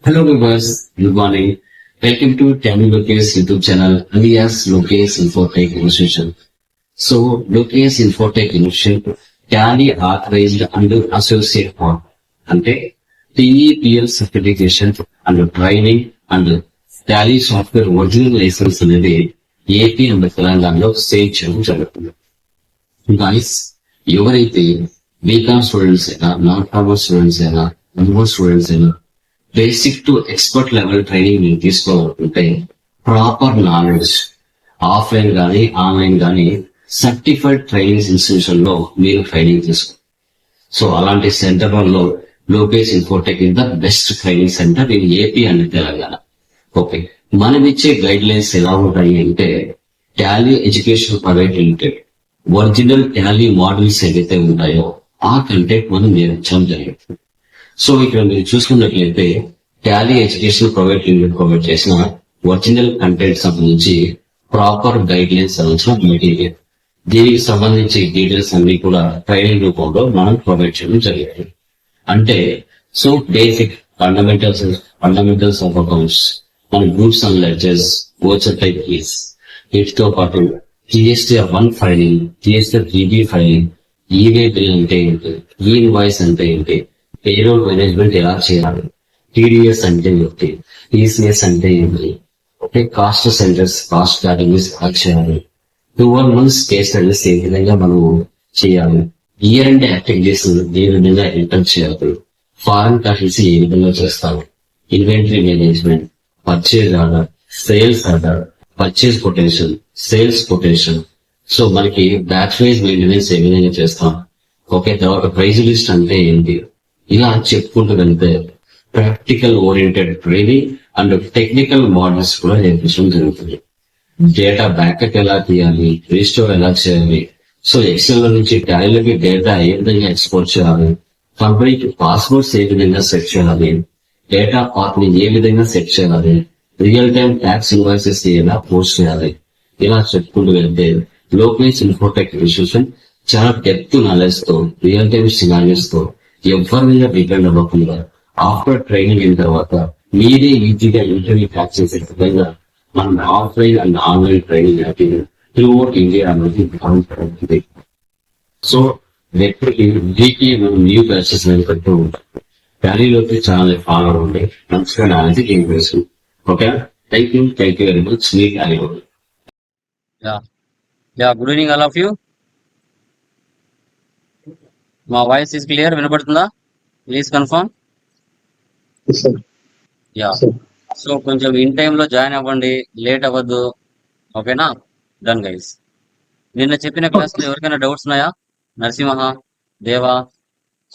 Hello viewers, good morning. Welcome to Tamil Lokesh YouTube channel alias Lokesh Infotech Institution. So Lokesh Infotech Institution Tally authorized under associate for అంటే TEPL certification and training and Tally software original license అనేది AP and తెలంగాణలో sale చేయడం జరుగుతుంది. Guys ఎవరైతే BCom students అయినా non commerce students అయినా MO students అయినా basic to expert level training మీరు తీసుకోవాలనుకుంటే ప్రాపర్ నాలెడ్జ్ ఆఫ్లైన్ కానీ ఆన్లైన్ కానీ సర్టిఫైడ్ ట్రైనింగ్ ఇన్స్టిట్యూషన్ లో మీరు ట్రైనింగ్ తీసుకో. సో అలాంటి సెంటర్ లో Lokesh Infotech is the best training centre in AP and Telangana. Okay, మనం ఇచ్చే గైడ్ లైన్స్ ఎలా ఉంటాయి అంటే Tally education private limited original Tally models ఏవైతే ఉంటాయో ఆ కంటెంట్ మనం నేర్పించడం జరుగుతుంది. సో ఇక్కడ మీరు చూసుకున్నట్లయితే Tally education private limited provide చేసిన ఒరిజినల్ కంటెంట్ సంబంధించి ప్రాపర్ గైడ్ లైన్స్ సంబంధించిన మెటీరియల్, దీనికి సంబంధించి డీటెయిల్స్ అన్ని కూడా ట్రైనింగ్ రూపంలో మనం ప్రొవైడ్ చేయడం జరిగింది. అంటే so basic fundamentals of accounts, మన groups and ledgers, voucher type keys, వీటితో పాటు GST1 filing, GST3B filing, e-way bill అంటే ఏంటి, ఈ ఇన్వాయిస్ అంటే ఏంటి, పేరోల్ మేనేజ్మెంట్ ఎలా చేయాలి, టీడీఎస్ అంటే ఏంటి, టీసీఎస్ అంటే ఏంటి, okay, cost centres, cost categories ఎలా చేయాలి, 12 months కేస్ స్టడీస్ ఏ విధంగా మనం చేయాలి, ఇయర్ అండ్ యాక్టివిటీస్ ఏ విధంగా ఎంటర్ చేయాలి, ఫారెన్ కరెన్సీ ఏ విధంగా చేస్తాము, inventory management, purchase order, sales order, purchase potential, sales potential. So మనకి బ్యాచ్ వైజ్ మెయింటెనెన్స్ ఏ విధంగా చేస్తాం, ఓకే, తర్వాత ప్రైజ్ లిస్ట్ అంటే ఏంటి, ఇలా చెప్పుకుంటూ వెళ్తే practical oriented training and technical models కూడా నేర్పించడం జరుగుతుంది. డేటా బ్యాకప్ ఎలా తీయాలి, రీస్టోర్ ఎలా చేయాలి, సో ఎక్సెల్ నుంచి టాలీలోకి డేటా ఏ విధంగా ఎక్స్పోర్ట్ చేయాలి, కంపెనీకి పాస్వర్డ్స్ ఏ విధంగా సెట్ చేయాలి, డేటా పాత్ ని ఏ విధంగా సెట్ చేయాలి, రియల్ టైమ్ ట్యాక్స్ ఇన్వాయిసెస్ ఎలా పోస్ట్ చేయాలి, ఇలా చెప్పుకుంటూ వెళ్తే లోకేష్ ఇన్ఫోటెక్ ఇన్స్టిట్యూషన్ చాలా డెప్త్ నాలెడ్జ్ తో, రియల్ టైమ్ సినారియోస్ తో ఎవరి మీద డిపెండ్ అవ్వకుండా ఆఫ్టర్ ట్రైనింగ్ అయిన తర్వాత మీరే ఈజీగా ఇంటర్వ్యూ ట్యాక్స్ చేసే విధంగా మనం offline and online training through out India అనేది భావించబడుతుంది. సో ఎప్పటికీ వీక్లీ మనం న్యూ బ్యాచెస్ పెడుతూ ఉంటాం. టాలీలోకి ఛానల్ ఫాలో అవ్వండి, మంచిగా నాలెడ్జ్ గెయిన్ చేస్తుంది. Okay, thank you very much. Me Tally. Good evening all of you. మా వాయిస్ ఇస్ క్లియర్, వినపడుతుందా? Please confirm. యా, సో కొంచెం ఇన్ టైంలో జాయిన్ అవ్వండి, లేట్ అవ్వద్దు. ఓకేనా? Done guys. నిన్న చెప్పిన క్లాస్లో ఎవరికైనా డౌట్స్ ఉన్నాయా? నరసింహ, దేవా,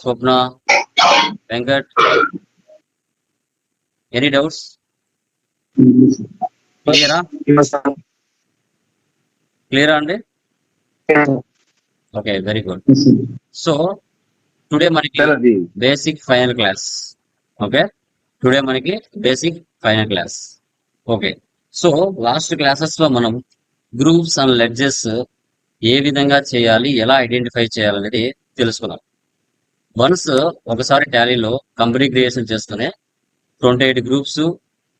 స్వప్న, వెంకట్, ఎనీ డౌట్స్? క్లియరా అండి? Okay, very good. So today మనకి basic final class. Okay, today మనకి basic final class. Okay, so last classes లో మనం గ్రూప్స్ అండ్ లెడ్జెస్ ఏ విధంగా చేయాలి, ఎలా ఐడెంటిఫై చేయాలనేది తెలుసుకున్నాం. వన్స్ ఒకసారి టాలీలో కంపెనీ క్రియేషన్ చేస్తూనే 28 groups,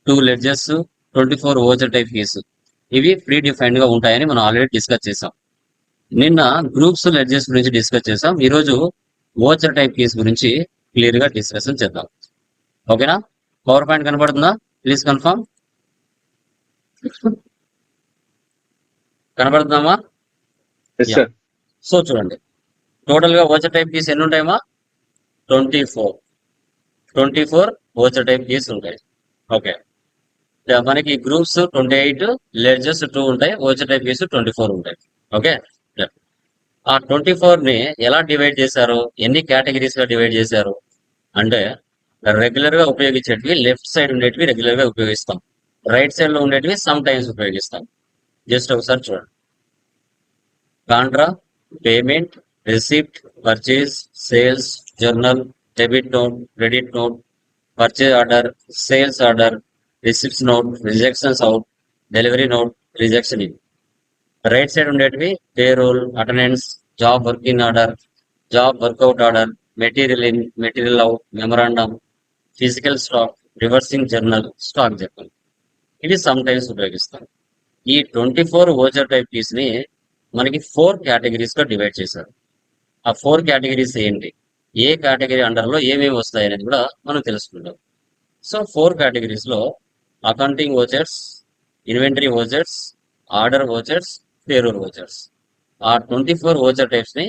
2 ledges, 24 voucher type case, ఇవి ప్రీ డిఫైన్డ్ గా ఉంటాయని మనం ఆల్రెడీ డిస్కస్ చేసాం. నిన్న గ్రూప్స్ లెడ్జెస్ గురించి డిస్కస్ చేసాం. ఈరోజు ఓచర్ టైప్ కేసు గురించి క్లియర్ గా డిస్కషన్ చేద్దాం. ఓకేనా? పవర్ పాయింట్ కనబడుతుందా? Please confirm. కనబడుతుందామా? సో చూడండి, టోటల్ గా ఓచర్ టైప్ కేసు ఎన్ని ఉంటాయమ్మా? 24 ఓచర్ టైప్ కేసు ఉంటాయి. ఓకే, మనకి గ్రూప్స్ 28, లెడ్జెస్ 2 ఉంటాయి, ఓచర్ టైప్ కేసు 24 ఉంటాయి. ఓకే, ఆ 24 ని ఎలా డివైడ్ చేశారు, ఎన్ని కేటగిరీస్ గా డివైడ్ చేశారు అంటే, రెగ్యులర్ గా ఉపయోగించేటివి లెఫ్ట్ సైడ్ ఉండేటివి రెగ్యులర్ గా ఉపయోగిస్తాం, రైట్ సైడ్ లో ఉండేటివి సమ్ టైమ్స్ ఉపయోగిస్తాం. జస్ట్ ఒకసారి చూడండి. Contra, payment, receipt, purchase, sales, journal, debit note, credit note, purchase order, sales order, receipts note, rejections out, delivery note, rejection in. Right side ఉండేటివి payroll, attendance, job work in order, job workout order, material in, material out, memorandum, physical stock, reversing journal, stock journal. ఇవి sometimes ఉపయోగిస్తాం. ఈ 24 voucher type keys ని మనకి 4 categories గా divide చేశారు. ఆ 4 categories ఏంటి, ఏ కేటగిరీ అండర్ లో ఏమేమి వస్తాయి అనేది కూడా మనం తెలుసుకుందాం. సో 4 కేటగిరీస్ లో accounting vouchers, inventory vouchers, order vouchers, payroll vouchers. ఆ 24 ఓచర్ టైప్స్ ని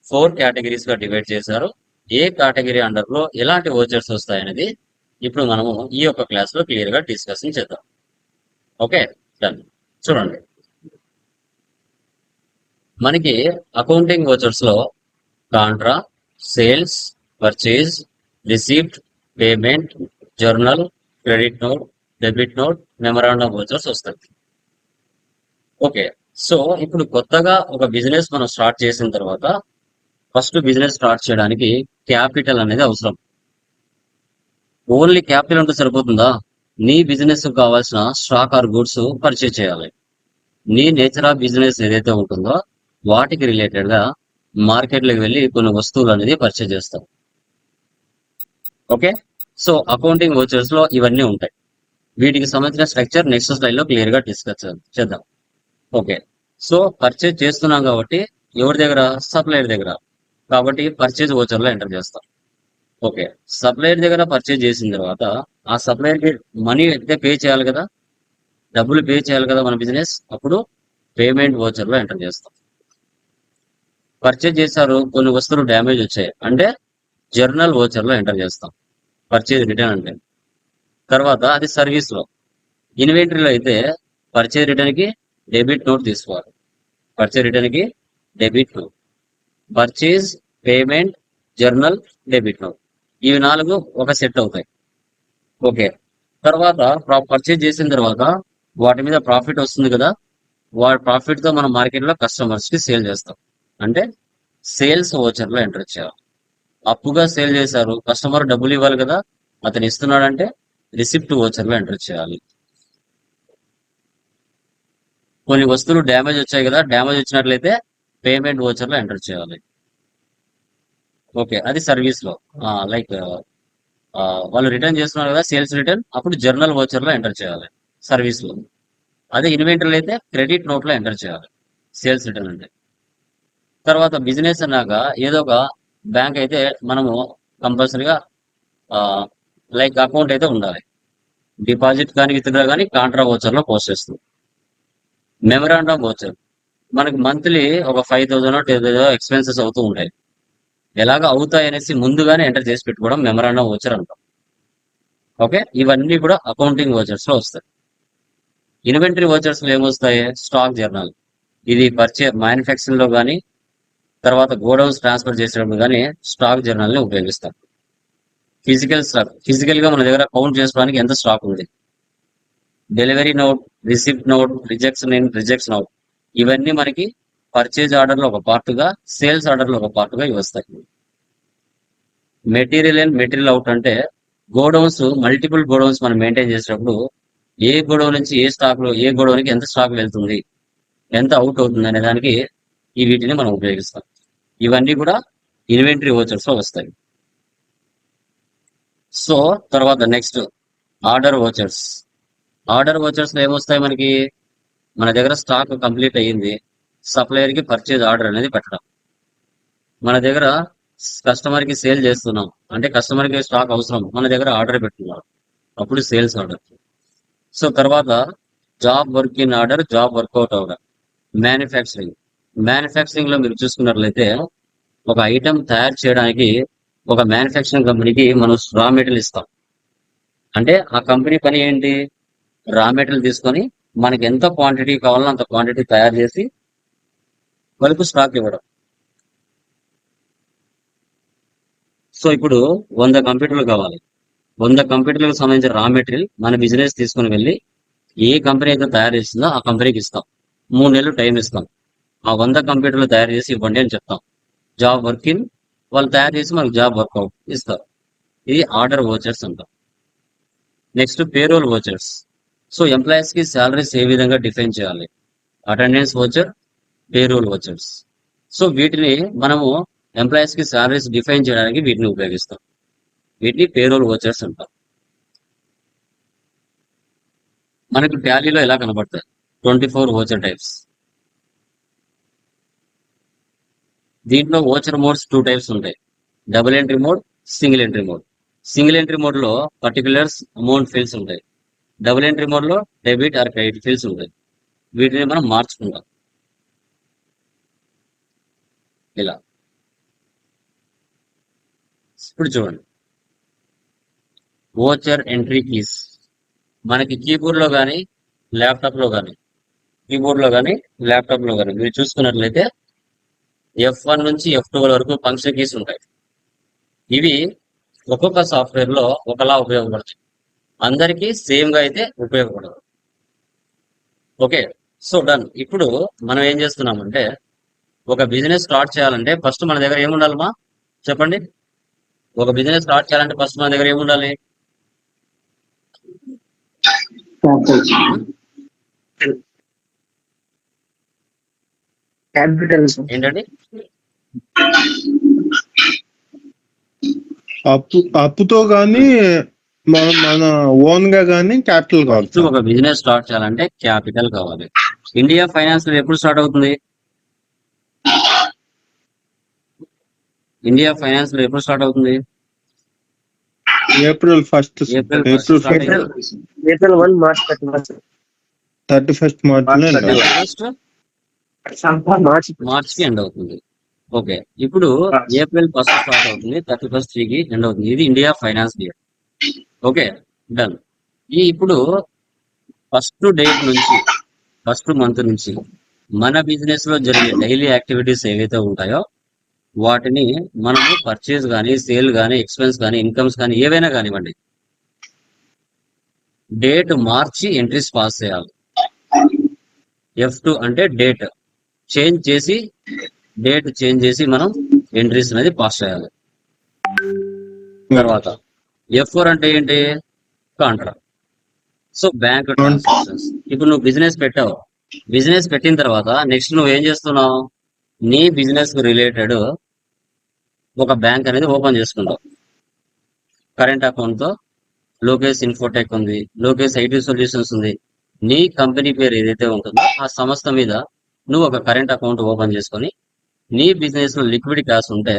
4 కేటగిరీస్ గా డివైడ్ చేశారు. ఏ కేటగిరీ అండర్ లో ఎలాంటి ఓచర్స్ వస్తాయనేది ఇప్పుడు మనము ఈ యొక్క క్లాస్ లో క్లియర్ గా డిస్కషన్ చేద్దాం. Okay, done. చూడండి, మనకి అకౌంటింగ్ ఓచర్స్ లో Contra, sales, purchase, receipt, payment, journal, credit note, debit note, memorandum vouchers వస్తాయి. ఓకే, సో ఇప్పుడు కొత్తగా ఒక బిజినెస్ మనం స్టార్ట్ చేసిన తర్వాత ఫస్ట్ బిజినెస్ స్టార్ట్ చేయడానికి క్యాపిటల్ అనేది అవసరం. ఓన్లీ క్యాపిటల్ ఉంటే సరిపోతుందా? నీ బిజినెస్ కావాల్సిన స్టాక్ ఆర్ గూడ్స్ పర్చేజ్ చేయాలి. నీ నేచర్ ఆఫ్ బిజినెస్ ఏదైతే ఉంటుందో వాటికి రిలేటెడ్ గా మార్కెట్లోకి వెళ్ళి కొన్ని వస్తువులు అనేది పర్చేజ్ చేస్తాం. ఓకే, సో అకౌంటింగ్ ఓచర్స్ లో ఇవన్నీ ఉంటాయి. వీటికి సంబంధించిన స్ట్రక్చర్ నెక్స్ట్ స్లైడ్ లో క్లియర్ గా డిస్కస్ చేద్దాం. ఓకే, సో పర్చేజ్ చేస్తున్నాం కాబట్టి ఎవరి దగ్గర? సప్లైయర్ దగ్గర. కాబట్టి పర్చేజ్ ఓచర్ లో ఎంటర్ చేస్తాం. ఓకే, సప్లైయర్ దగ్గర పర్చేజ్ చేసిన తర్వాత ఆ సప్లైయర్ కి మనీ అయితే పే చేయాలి కదా, డబ్బులు పే చేయాలి కదా మన బిజినెస్. అప్పుడు పేమెంట్ ఓచర్ లో ఎంటర్ చేస్తాం. పర్చేజ్ చేశారు, కొన్ని వస్తువులు డ్యామేజ్ వచ్చాయి అంటే జర్నల్ ఓచర్ లో ఎంటర్ చేస్తాం. పర్చేజ్ రిటర్న్ అంటే తర్వాత అది సర్వీస్ లో. ఇన్వెంటరీలో అయితే పర్చేజ్ రిటర్న్ కి డెబిట్ నోట్ తీసుకోవాలి. పర్చేజ్ రిటర్న్ కి debit note, purchase, payment, journal, debit note, ఇవి 4 ఒక సెట్ అవుతాయి. ఓకే, తర్వాత పర్చేజ్ చేసిన తర్వాత వాటి మీద ప్రాఫిట్ వస్తుంది కదా, వాటి ప్రాఫిట్ తో మనం మార్కెట్ లో కస్టమర్స్ కి సేల్ చేస్తాం. అంటే సేల్స్ ఓచర్ లో ఎంటర్ చేయాలి. అప్పుగా సేల్ చేశారు, కస్టమర్ డబ్బులు ఇవ్వాలి కదా, అతను ఇస్తున్నాడంటే రిసిప్ట్ ఓచర్ లో ఎంటర్ చేయాలి. కొన్ని వస్తువులు డ్యామేజ్ వచ్చాయి కదా, డ్యామేజ్ వచ్చినట్లయితే పేమెంట్ ఓచర్ లో ఎంటర్ చేయాలి. ఓకే, అది సర్వీస్ లో. లైక్ వాళ్ళు రిటర్న్ చేస్తున్నారు కదా, సేల్స్ రిటర్న్, అప్పుడు జర్నల్ ఓచర్ లో ఎంటర్ చేయాలి సర్వీస్ లో. అదే ఇన్వెంటరీలో అయితే క్రెడిట్ నోట్ లో ఎంటర్ చేయాలి సేల్స్ రిటర్న్ అంటే. తర్వాత బిజినెస్ అన్నాక ఏదో ఒక బ్యాంక్ అయితే మనము కంపల్సరీగా లైక్ అకౌంట్ అయితే ఉండాలి. డిపాజిట్ కానీ విత్డ్రా కానీ కాంట్రా ఓచర్ లో పోస్ట్ చేస్తుంది. మెమరాండం ఓచర్, మనకి మంత్లీ ఒక 5,000 10,000 ఎక్స్పెన్సెస్ అవుతూ ఉంటాయి. ఎలాగ అవుతాయి అనేసి ముందుగానే ఎంటర్ చేసి పెట్టుకోవడం మెమరాండం ఓచర్ అంటాం. ఓకే, ఇవన్నీ కూడా అకౌంటింగ్ ఓచర్స్ లో వస్తాయి. ఇన్వెంటరీ ఓచర్స్ లో ఏమొస్తాయి? Stock journal. ఇది మ్యానుఫ్యాక్చరింగ్ లో కానీ తర్వాత గోడౌన్స్ ట్రాన్స్ఫర్ చేసేటప్పుడు కానీ స్టాక్ జర్నల్ ని ఉపయోగిస్తాం. ఫిజికల్ స్టాక్, ఫిజికల్ గా మన దగ్గర కౌంట్ చేసుకోవడానికి ఎంత స్టాక్ ఉంది. Delivery note, receipt note, rejects note, ఇవన్నీ మనకి పర్చేజ్ ఆర్డర్ లో ఒక పార్ట్ గా, సేల్స్ ఆర్డర్ లో ఒక పార్ట్ గా ఇవి వస్తాయి. మెటీరియల్ అండ్ మెటీరియల్ అవుట్ అంటే గోడౌన్స్, మల్టిపుల్ గోడౌన్స్ మనం మెయింటైన్ చేసేటప్పుడు ఏ గోడౌన్ నుంచి ఏ స్టాక్ లో ఏ గోడౌన్కి ఎంత స్టాక్ వెళ్తుంది, ఎంత అవుట్ అవుతుంది అనే దానికి ఈ వీటిని మనం ఉపయోగిస్తాం. ఇవన్నీ కూడా ఇన్వెంటరీ ఓచర్స్ లో వస్తాయి. సో తర్వాత next order vouchers. Order vouchers లో ఏమొస్తాయి మనకి? మన దగ్గర స్టాక్ కంప్లీట్ అయ్యింది, సప్లయర్ కి పర్చేజ్ ఆర్డర్ అనేది పెట్టడం. మన దగ్గర కస్టమర్ కి సేల్ చేస్తున్నాం అంటే కస్టమర్ కి స్టాక్ అవసరం, మన దగ్గర ఆర్డర్ పెట్టుకున్నారు, అప్పుడు సేల్స్ ఆర్డర్. సో తర్వాత job work in order, job workout order. Manufacturing, manufacturing లో మీరు చూసుకున్నట్లయితే ఒక ఐటెం తయారు చేయడానికి ఒక మ్యానుఫ్యాక్చరింగ్ కంపెనీకి మనం రా మెటీరియల్ ఇస్తాం. అంటే ఆ కంపెనీ పని ఏంటి? రా మెటీరియల్ తీసుకొని మనకి ఎంత క్వాంటిటీ కావాలో అంత క్వాంటిటీ తయారు చేసి వాళ్ళకు స్టాక్ ఇవ్వడం. సో ఇప్పుడు 100 కంప్యూటర్లు కావాలి, 100 కంప్యూటర్లకు సంబంధించిన రా మెటీరియల్ మన బిజినెస్ తీసుకుని వెళ్ళి ఏ కంపెనీ అయితే తయారు చేస్తుందో ఆ కంపెనీకి ఇస్తాం. 3 నెలలు టైం ఇస్తాం. ఆ 100 కంప్యూటర్లు తయారు చేసి ఇవ్వండి అని చెప్తాం. జాబ్ వర్క్ ఇన్, వాళ్ళు తయారు చేసి మనకు జాబ్ వర్కౌట్ ఇస్తారు. ఇది ఆర్డర్ ఓచర్స్ అంటాం. Next payroll vouchers. So employees కి శాలరీస్ ఏ విధంగా డిఫైన్ చేయాలి? Attendance voucher, payroll vouchers. So వీటిని మనము ఎంప్లాయీస్ కి శాలరీస్ డిఫైన్ చేయడానికి వీటిని ఉపయోగిస్తాం. వీటిని పేరోల్ ఓచర్స్ అంటాం. మనకు టాలీలో ఎలా కనబడతాయి 24 ఓచర్ టైప్స్. దీంట్లో ఓచర్ మోడ్స్ 2 టైప్స్ ఉంటాయి, double entry mode, single entry mode. Single entry mode లో పర్టికులర్స్ అమౌంట్ ఫీల్డ్స్ ఉంటాయి, డబుల్ ఎంట్రీ మోడ్ లో డెబిట్ ఆర్ క్రెడిట్ ఫీల్డ్స్ ఉంటాయి. వీటిని మనం మార్చుకుంటాం ఇలా. ఇప్పుడు చూడండి, ఓచర్ ఎంట్రీ కీస్ మనకి కీబోర్డ్ లో కానీ ల్యాప్టాప్ లో కానీ మీరు చూసుకున్నట్లయితే F1 నుంచి F2 వరకు ఫంక్షన్ కీస్ ఉంటాయి. ఇవి ఒక్కొక్క సాఫ్ట్వేర్ లో ఒకలా ఉపయోగపడతాయి, అందరికీ సేమ్ గా అయితే ఉపయోగపడదు. Okay, so done. ఇప్పుడు మనం ఏం చేస్తున్నామంటే, ఒక బిజినెస్ స్టార్ట్ చేయాలంటే ఫస్ట్ మన దగ్గర ఏముండాలమ్మా చెప్పండి? ఒక బిజినెస్ స్టార్ట్ చేయాలంటే ఫస్ట్ మన దగ్గర ఏముండాలి? క్యాపిటల్ ఏంటండి? అప్పుతో గానీ మన ఓన్ గా గానీ క్యాపిటల్ కావాలి ఫస్ట్ ఒక బిజినెస్ స్టార్ట్ చేయాలంటే క్యాపిటల్ కావాలి. ఇండియా ఫైనాన్స్ ఎప్పుడు స్టార్ట్ అవుతుంది? ఇండియా ఫైనాన్స్ ఎప్పుడు స్టార్ట్ అవుతుంది? ఏప్రిల్ 1 ఏప్రిల్ ఏప్రిల్ స్టార్ట్ అయింది. ఏప్రిల్ 1 మార్చ్ 31 మార్చిలో మార్చ్ కి ఎండ్ అవుతుంది. ఓకే, ఇప్పుడు ఏప్రిల్ 1 స్టార్ట్ అవుతుంది, 31 కి ఎండ్ అవుతుంది. ఇది India finance year. Okay, done. ఇప్పుడు ఫస్ట్ డేట్ నుంచి ఫస్ట్ మంత్ నుంచి మన బిజినెస్ లో జరిగే డైలీ యాక్టివిటీస్ ఏవైతే ఉంటాయో వాటిని మనము పర్చేజ్ కానీ, సేల్ కానీ, ఎక్స్పెన్స్ కానీ, ఇన్కమ్స్ కానీ ఏవైనా కానివ్వండి, డేట్ మార్చి ఎంట్రీస్ పాస్ చేయాలి. F2 అంటే డేట్ చేంజ్ చేసి మనం ఎంట్రీస్ అనేది పాస్ చేయాలి. తర్వాత F4 అంటే ఏంటి? కాంట్రాక్ట్. So bank transactions. ఇప్పుడు నువ్వు బిజినెస్ పెట్టావు, బిజినెస్ పెట్టిన తర్వాత నెక్స్ట్ నువ్వు ఏం చేస్తున్నావు? నీ బిజినెస్ రిలేటెడ్ ఒక బ్యాంక్ అనేది ఓపెన్ చేసుకుంటావు. కరెంట్ అకౌంట్ తో లోకేష్ ఇన్ఫోటెక్ ఉంది, లోకేష్ ఐటీ సొల్యూషన్స్ ఉంది. నీ కంపెనీ పేరు ఏదైతే ఉంటుందో ఆ సంస్థ మీద నువ్వు ఒక కరెంట్ అకౌంట్ ఓపెన్ చేసుకొని నీ బిజినెస్ లో లిక్విడ్ క్యాష్ ఉంటే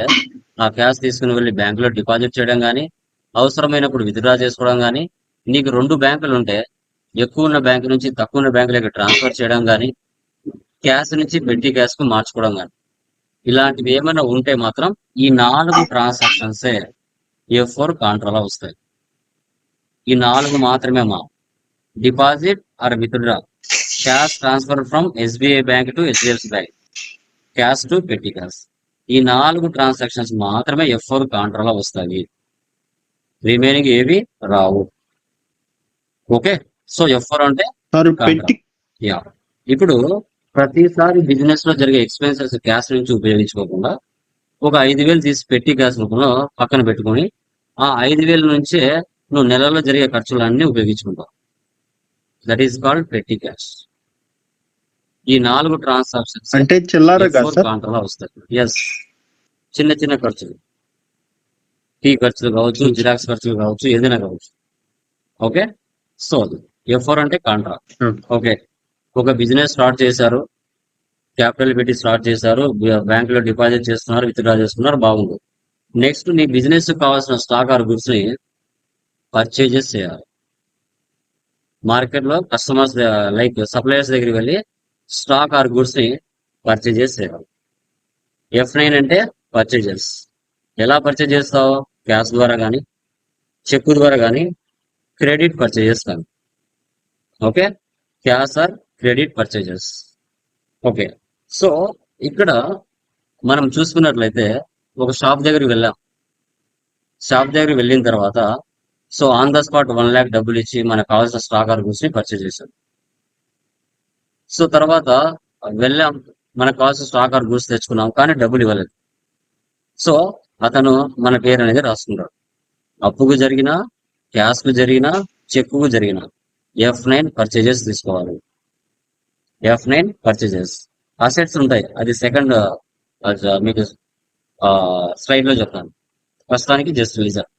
ఆ క్యాష్ తీసుకుని వెళ్ళి బ్యాంకులో డిపాజిట్ చేయడం కానీ, అవసరమైనప్పుడు విత్డ్రా చేసుకోవడం కానీ, నీకు 2 బ్యాంకులు ఉంటే ఎక్కువ ఉన్న బ్యాంకు నుంచి తక్కువ ఉన్న బ్యాంకులకి ట్రాన్స్ఫర్ చేయడం కానీ, క్యాష్ నుంచి పెట్టి క్యాష్ కు మార్చుకోవడం కానీ, ఇలాంటివి ఏమైనా ఉంటే మాత్రం ఈ 4 ట్రాన్సాక్షన్సే F4 కాంట్రాలో వస్తాయి. ఈ 4 మాత్రమే మా deposit are withdraw, cash transfer from SBI bank to HDFC bank, cash to పెట్టి క్యాష్. ఈ 4 ట్రాన్సాక్షన్స్ మాత్రమే F4 కాంట్రాలో వస్తాయి, రిమైనింగ్ ఏవి రావు. ఓకే, సో F4 అంటే పెట్టి యా. ఇప్పుడు ప్రతిసారి బిజినెస్ లో జరిగే ఎక్స్పెన్సెస్ క్యాష్ నుంచి ఉపయోగించుకోకుండా ఒక 5,000 తీసి పెట్టి క్యాష్ రూపంలో పక్కన పెట్టుకొని ఆ 5,000 నుంచే నువ్వు నెలలో జరిగే ఖర్చులన్నీ ఉపయోగించుకుంటావు. దట్ ఈస్ కాల్డ్ పెట్టి క్యాష్. ఈ 4 ట్రాన్సాక్షన్స్ అంటే చిల్లర కదా సార్? కాంట్రాలో వస్తాయి. ఎస్, చిన్న చిన్న ఖర్చులు, టీ ఖర్చులు కావచ్చు, జిరాక్స్ ఖర్చులు కావచ్చు, ఏదైనా కావచ్చు. ఓకే, సో F4 అంటే కాంట్రా. ఓకే, ఒక బిజినెస్ స్టార్ట్ చేశారు, క్యాపిటల్ పెట్టి స్టార్ట్ చేశారు, బ్యాంక్ లో డిపాజిట్ చేస్తున్నారు, విత్డ్రా చేస్తున్నారు, బాగుంది. నెక్స్ట్ నీ బిజినెస్ కావాల్సిన స్టాక్ ఆర్ గుడ్స్ ని పర్చేజెస్ చేయాలి. మార్కెట్ లో కస్టమర్స్ లైక్ సప్లయర్స్ దగ్గరికి వెళ్ళి స్టాక్ ఆర్ గుడ్స్ ని పర్చేజెస్ చేయాలి. F9 అంటే పర్చేజెస్. ఎలా పర్చేజ్ చేస్తావు? క్యాష్ ద్వారా కానీ, చెక్ ద్వారా కానీ, క్రెడిట్ పర్చేజెస్ కానీ. Okay, cash or credit purchases. Okay, so ఇక్కడ మనం చూసుకున్నట్లయితే ఒక షాప్ దగ్గరికి వెళ్ళాం. షాప్ దగ్గరికి వెళ్ళిన తర్వాత so on the spot 1 lakh డబ్బులు ఇచ్చి మనకు కావాల్సిన స్టాక్ ఆర్ గుడ్స్ ని పర్చేజ్ చేశాం. సో తర్వాత వెళ్ళాం, మనకు కావాల్సిన స్టాక్ ఆర్ గుడ్స్ తెచ్చుకున్నాం, కానీ డబ్బులు ఇవ్వలేదు. సో అతను మన పేరు అనేది రాసుకుంటాడు. అప్పుకు జరిగిన, క్యాష్ కు జరిగిన, చెక్కు జరిగిన F9 పర్చేజెస్ తీసుకోవాలి. F9 purchases. అసెట్స్ ఉంటాయి, అది సెకండ్ మీకు స్లైడ్ లో చెప్తాను. ప్రస్తుతానికి జస్ట్ రిలీజర్.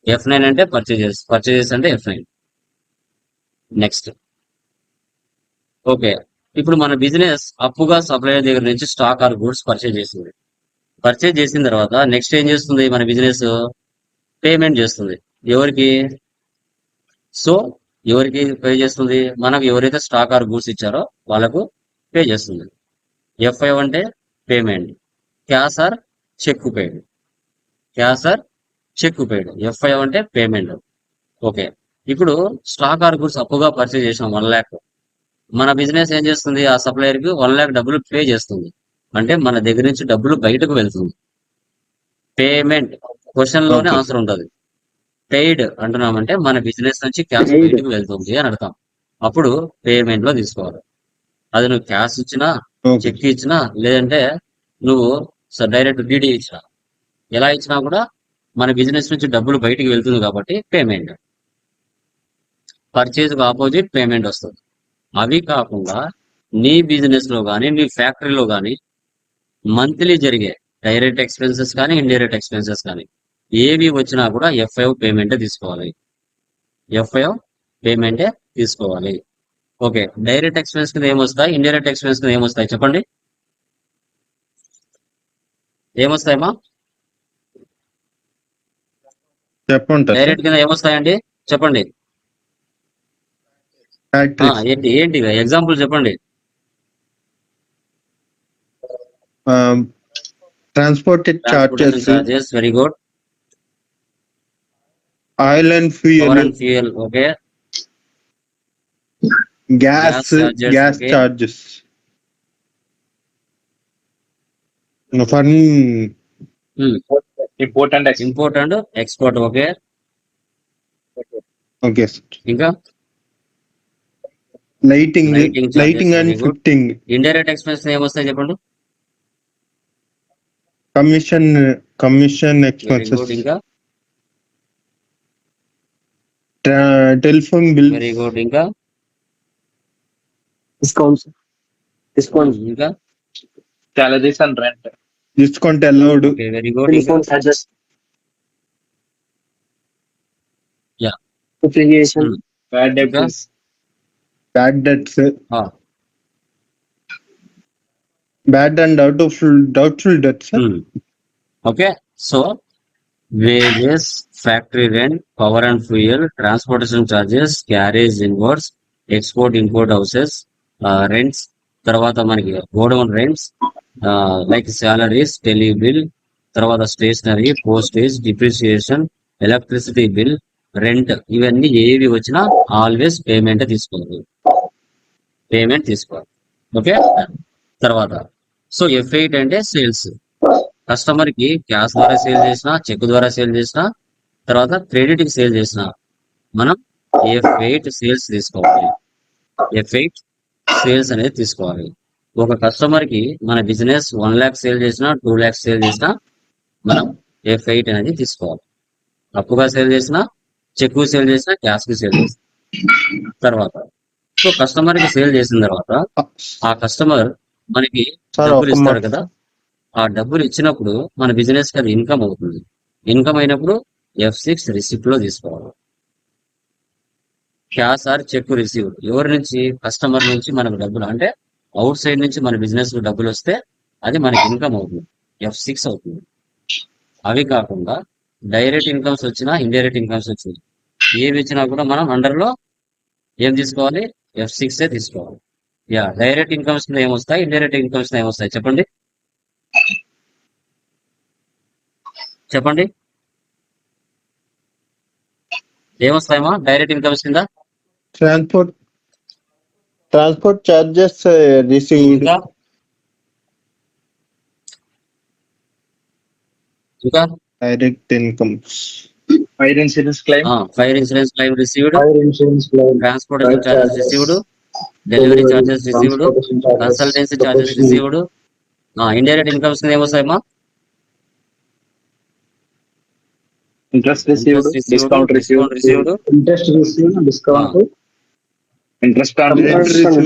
F9 అంటే పర్చేజెస్ అంటే F9. Next okay. ఇప్పుడు మన బిజినెస్ అప్పుగా సప్లయర్ దగ్గర నుంచి స్టాక్ ఆర్ గూడ్స్ పర్చేజ్ చేస్తుంది. పర్చేజ్ చేసిన తర్వాత నెక్స్ట్ ఏం చేస్తుంది మన బిజినెస్? పేమెంట్ చేస్తుంది. ఎవరికి? సో ఎవరికి పే చేస్తుంది? మనకు ఎవరైతే స్టాక్ ఆర్ గూడ్స్ ఇచ్చారో వాళ్ళకు పే చేస్తుంది. ఎఫ్ఐ అంటే payment. Cash or cheque paid. Cash or cheque paid. FI అంటే పేమెంట్. ఓకే. ఇప్పుడు స్టాక్ ఆర్ గూడ్స్ అప్పుగా పర్చేజ్ చేసాం 1 lakh. మన బిజినెస్ ఏం చేస్తుంది? ఆ సప్లయర్ కి 1 lakh డబ్బులు పే చేస్తుంది. అంటే మన దగ్గర నుంచి డబ్బులు బయటకు వెళ్తుంది. పేమెంట్ క్వశ్చన్ లోనే Okay. ఆన్సర్ ఉంటుంది. పెయిడ్ అంటున్నామంటే మన బిజినెస్ నుంచి క్యాష్ Paid. బయటకు వెళ్తుంది అని అర్థం. అప్పుడు పేమెంట్ లో తీసుకోవాలి. అది నువ్వు క్యాష్ ఇచ్చినా, ఓకే. చెక్ ఇచ్చినా, లేదంటే నువ్వు డైరెక్ట్ డిడి ఇచ్చినా, ఎలా ఇచ్చినా కూడా మన బిజినెస్ నుంచి డబ్బులు బయటికి వెళ్తుంది కాబట్టి పేమెంట్. పర్చేజ్ ఆపోజిట్ పేమెంట్ వస్తుంది. అవి కాకుండా నీ బిజినెస్ లో కానీ నీ ఫ్యాక్టరీలో కానీ మంత్లీ జరిగే డైరెక్ట్ ఎక్స్పెన్సెస్ కానీ ఇండైరెక్ట్ ఎక్స్పెన్సెస్ కానీ ఏవి వచ్చినా కూడా ఎఫ్ఐ పేమెంటే తీసుకోవాలి. ఎఫ్ఐ పేమెంటే తీసుకోవాలి. ఓకే. డైరెక్ట్ ఎక్స్పెన్స్ కింద ఏమొస్తాయి? ఇండైరెక్ట్ ఎక్స్పెన్స్ కింద ఏమొస్తాయి చెప్పండి? ఏమొస్తాయమ్మా? చెప్పండి సార్. డైరెక్ట్ కింద ఏమొస్తాయండి చెప్పండి? ఫ్యాక్టరీస్, ఏంటి ఏంటి ఎగ్జాంపుల్ చెప్పండి. Transported transportation charges, charges, very good. Oil and power fuel, and fuel, okay. Gas charges, gas okay. Charges, for Import and export. Import and export, okay. Okay sir. ఇంకా lighting Lighting charges, lighting and very good. Fitting, indirect expense ఏమొస్తాయి చెప్పండి? Commission very expenses, good. ఇంకా telephone bill, very good. ఇంకా Discounts. Discounts. ఇంకా Salaries and rent. Discount allowed, okay, very good. ఇంకా Telephone charges. Yeah. Affiliation. Hmm. Bad debt. ఇంకా bad debts, ah, bad and doubtful debts. Okay. So wages, factory rent, power and fuel, transportation charges, carriage inwards, export import houses, rents, తర్వాత మనకి godown rents, like salaries, tele bill, తర్వాత stationery, postage, depreciation, electricity bill, rent, ఇవన్నీ ఏవి వచ్చినా always payment తీసుకోవాలి. Payment తీసుకోవాలి. Okay. తర్వాత so F8 అంటే సేల్స్. కస్టమర్ కి క్యాష్ ద్వారా సేల్ చేసినా, చెక్ ద్వారా సేల్ చేసినా, తర్వాత క్రెడిట్ కి సేల్ చేసినా మనం F8 సేల్స్ తీసుకోవాలి. F8 సేల్స్ అనేది తీసుకోవాలి. ఒక కస్టమర్ కి మన బిజినెస్ 1 lakh సేల్ చేసినా, 2 lakhs సేల్ చేసినా మనం F8 అనేది తీసుకోవాలి. అప్పుగా సేల్ చేసినా, చెక్ సేల్ చేసినా, క్యాష్ కి సేల్ చేసినా. తర్వాత సో కస్టమర్ కి సేల్ చేసిన తర్వాత ఆ కస్టమర్ మనకి సార్ డబ్బులు ఒక ఇస్తాడు కదా, ఆ డబ్బులు ఇచ్చినప్పుడు మన బిజినెస్ కి అది ఇన్కమ్ అవుతుంది. ఇన్కమ్ అయినప్పుడు F6 రిసిప్ట్ లో తీసుకోవాలి. క్యాష్ ఆర్ చెక్ రిసీవ్డ్, ఎవరి నుంచి? కస్టమర్ నుంచి మనకు డబ్బులు, అంటే అవుట్ సైడ్ నుంచి మన బిజినెస్ కు డబ్బులు వస్తే అది మనకి ఇన్కమ్ అవుతుంది, F6 అవుతుంది. అవి కాకుండా డైరెక్ట్ ఇన్కమ్స్ వచ్చినా, ఇండైరెక్ట్ ఇన్కమ్స్ వచ్చినా, ఏవి వచ్చినా కూడా మనం అండర్ లో ఏం తీసుకోవాలి? F6 తీసుకోవాలి. యా, డైరెక్ట్ ఇన్కమ్స్ కింద ఏమొస్తాయి, ఇండైరెక్ట్ ఇన్కమ్స్ కింద ఏమొస్తాయి చెప్పండి? చెప్పండి ఏమొస్తాయమ్మా డైరెక్ట్ ఇన్కమ్స్ కింద? ట్రాన్స్పోర్ట్ చార్జెస్ రిసీవ్డ్, ఇంకా ఇంకా direct incomes, Fire insurance claim. Fire insurance claim received, Fire insurance claim. Transportation Flight charges charges. Received, delivery charges received, Transportation charges. Consultancy charges Professional. Received. Indirect incomes కింద ఏమొస్తాయమ్మా? Interest received. Interest received, Discount received. Discount received, Interest received. Discount. Interest on Rent received.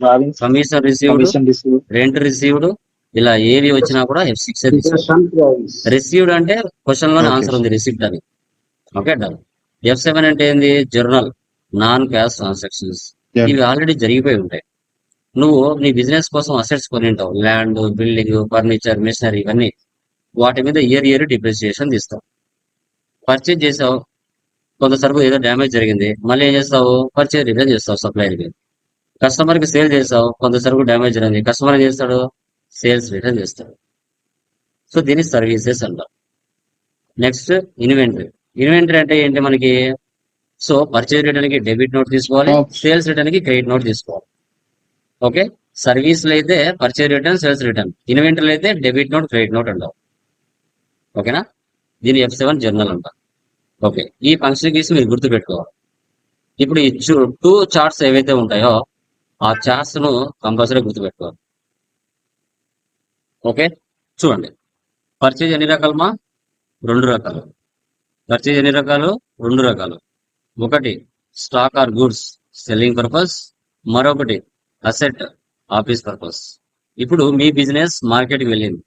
drawings. Commission received, Commission received. Rent received, ఇలా ఏవి వచ్చినా కూడా F6 తీసుకోవాలి. Interest on drawings. Received అంటే question లోనే Okay. Answer ఉంది, receipt అని. Okay, done. F7 అంటే ఏంది? Journal, non cash transactions. Yeah. ఇవి ఆల్రెడీ జరిగిపోయి ఉంటాయి. నువ్వు నీ బిజినెస్ కోసం అసెట్స్ కొని ఉంటావు, ల్యాండ్, బిల్డింగ్, ఫర్నిచర్, మిషనరీ, ఇవన్నీ. వాటి మీద ఇయర్ డిప్రిసియేషన్ తీస్తావు. పర్చేజ్ చేసావు, కొంత సరుకు ఏదో డ్యామేజ్ జరిగింది, మళ్ళీ ఏం చేస్తావు, పర్చేజ్ రిటర్న్ చేస్తావు సప్లైర్కి. కస్టమర్ కి సేల్ చేసావు, కొంత సరుకు డ్యామేజ్ జరిగింది, కస్టమర్ ఏం చేస్తాడు, సేల్స్ రిటర్న్ చేస్తాడు. సో దీన్ని సర్వీసెస్ అంటారు. Next inventory. ఇన్వెంటరీ అంటే ఏంటి మనకి? సో పర్చేజ్ రిటర్న్ కి డెబిట్ నోట్ తీసుకోవాలి, సేల్స్ రిటర్న్ కి క్రెడిట్ నోట్ తీసుకోవాలి. ఓకే, సర్వీస్లో అయితే పర్చేజ్ రిటర్న్, సేల్స్ రిటర్న్. ఇన్వెంటరీలో అయితే డెబిట్ నోట్, క్రెడిట్ నోట్ అంటాం. ఓకేనా? దీని F7 జర్నల్ అంటాం. ఓకే, ఈ ఫంక్షన్ కీస్ మీరు గుర్తు పెట్టుకోవాలి. ఇప్పుడు ఈ 2 చార్ట్స్ ఏవైతే ఉంటాయో ఆ చార్ట్స్ ను కంపల్సరీ గుర్తు పెట్టుకోవాలి. ఓకే, చూడండి. పర్చేజ్ ఎన్ని రకాలమా? 2 రకాలు. పర్చేజ్ ఎన్ని రకాలు? 2 రకాలు. ఒకటి stock or goods, selling purpose. మరొకటి అసెట్, ఆఫీస్ పర్పస్. ఇప్పుడు మీ బిజినెస్ మార్కెట్కి వెళ్ళింది.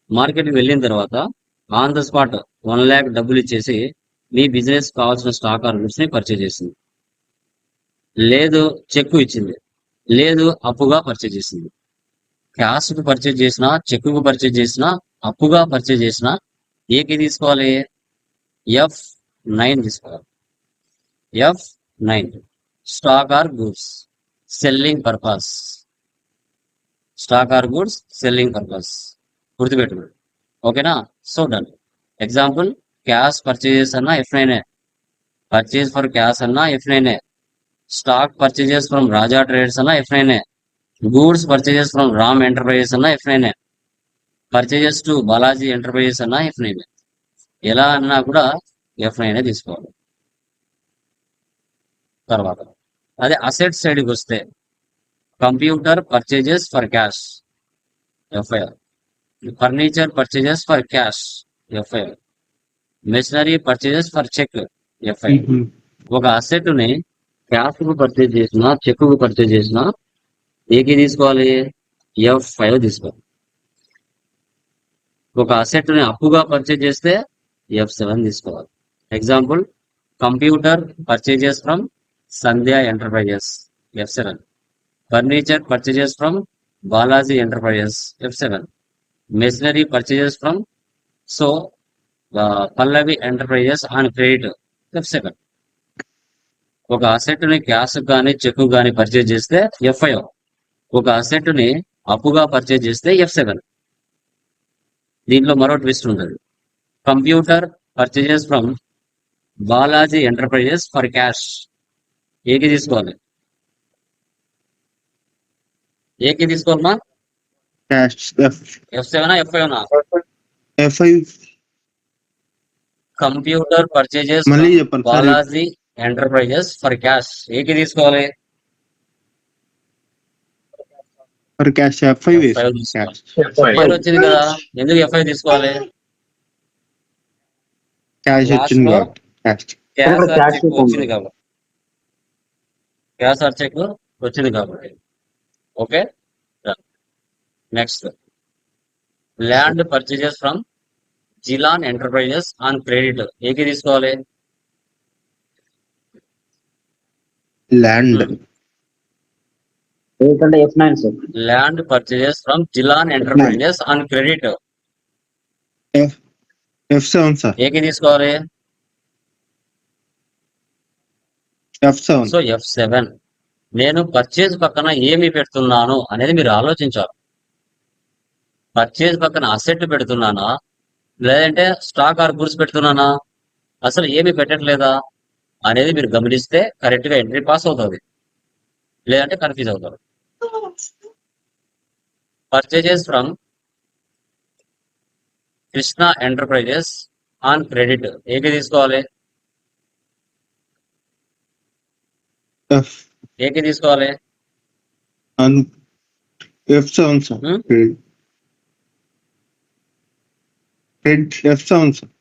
మార్కెట్కి వెళ్ళిన తర్వాత ఆన్ ద స్పాట్ 1 lakh డబ్బులు ఇచ్చేసి మీ బిజినెస్ కావాల్సిన స్టాక్ ఆర్ గుడ్స్ ని పర్చేజ్ చేసింది. లేదు చెక్కు ఇచ్చింది, లేదు అప్పుగా పర్చేజ్ చేసింది. క్యాష్ కు పర్చేజ్ చేసినా, చెక్కు పర్చేజ్ చేసినా, అప్పుగా పర్చేజ్ చేసినా ఏకి తీసుకోవాలి? F9 తీసుకోవాలి. F9 stock or goods, selling purpose. Stock or goods, selling purpose గుర్తుపెట్టుకోండి. ఓకేనా? So done. Example, cash purchases అన్నా F9, పర్చేజ్ ఫర్ క్యాష్ అన్నా F9, stock purchases from Raja traders అన్నా F9, goods purchases from Ram enterprises అన్నా F9, purchases to Balaji enterprises అన్నా F9. ఎలా అన్నా కూడా F9 తీసుకోవాలి. తర్వాత అదే అసెట్ సైడ్కి వస్తే computer purchases for cash F5, furniture purchases for cash F5, machinery purchases for cheque F5. ఒక అసెట్ ని క్యాష్ కు పర్చేజ్ చేసినా, చెక్ కు పర్చేజ్ చేసినా ఏకి తీసుకోవాలి? F5 తీసుకోవాలి. ఒక అసెట్ ని అప్పుగా పర్చేజ్ చేస్తే F7 తీసుకోవాలి. Example, computer purchases from Sandhya enterprises F7, furniture purchases from Balaji enterprises F7, machinery purchases from Pallavi enterprises on credit F7. ఒక అసెట్ ని క్యాష్ కానీ చెక్ కానీ పర్చేజ్ చేస్తే F5. ఒక అసెట్ ని అప్పుగా పర్చేజ్ చేస్తే F7. దీంట్లో మరో ట్విస్ట్ ఉంటుంది. Computer purchases from Balaji enterprises for cash ఏకి తీసుకోవాలి? ఏకి తీసుకోవాలమ్మా? Cash F7 F5? F5. Computer purchases మళ్ళీ చెప్పండి sir. Balaji enterprises for cash ఏకి తీసుకోవాలి? ఫర్ క్యాష్ F5 F5 తీసుకోవాలి. పేరు వచ్చింది కదా, ఎందుకు F5 తీసుకోవాలి? క్యాష్ వచ్చింది కాబట్టి. క్యాష్ ఆర్ క్యాష్ చెక్ వచ్చింది కాబట్టి. క్యాష్ ఆర్ చెక్ వచ్చింది కాబట్టి. Okay, next land purchases from Jilan enterprises on credit ఏకి తీసుకోవాలి? ల్యాండ్ ఏంటంటే F9 sir. Land purchases from Jilan enterprises on credit F7 sir. ఏకి తీసుకోవాలి? F7. So F7. నేను పర్చేజ్ పక్కన ఏమి పెడుతున్నాను అనేది మీరు ఆలోచించాలి. పర్చేజ్ పక్కన అసెట్ పెడుతున్నానా, లేదంటే స్టాక్ ఆర్ గుడ్స్ పెడుతున్నానా, అసలు ఏమి పెట్టట్లేదా అనేది మీరు గమనిస్తే కరెక్ట్ గా ఎంట్రీ పాస్ అవుతుంది, లేదంటే కన్ఫ్యూజ్ అవుతారు. Purchases from Krishna enterprises on credit ఏకి తీసుకోవాలి? ఏకి తీసుకోవాలి? F7 sir. F7 sir.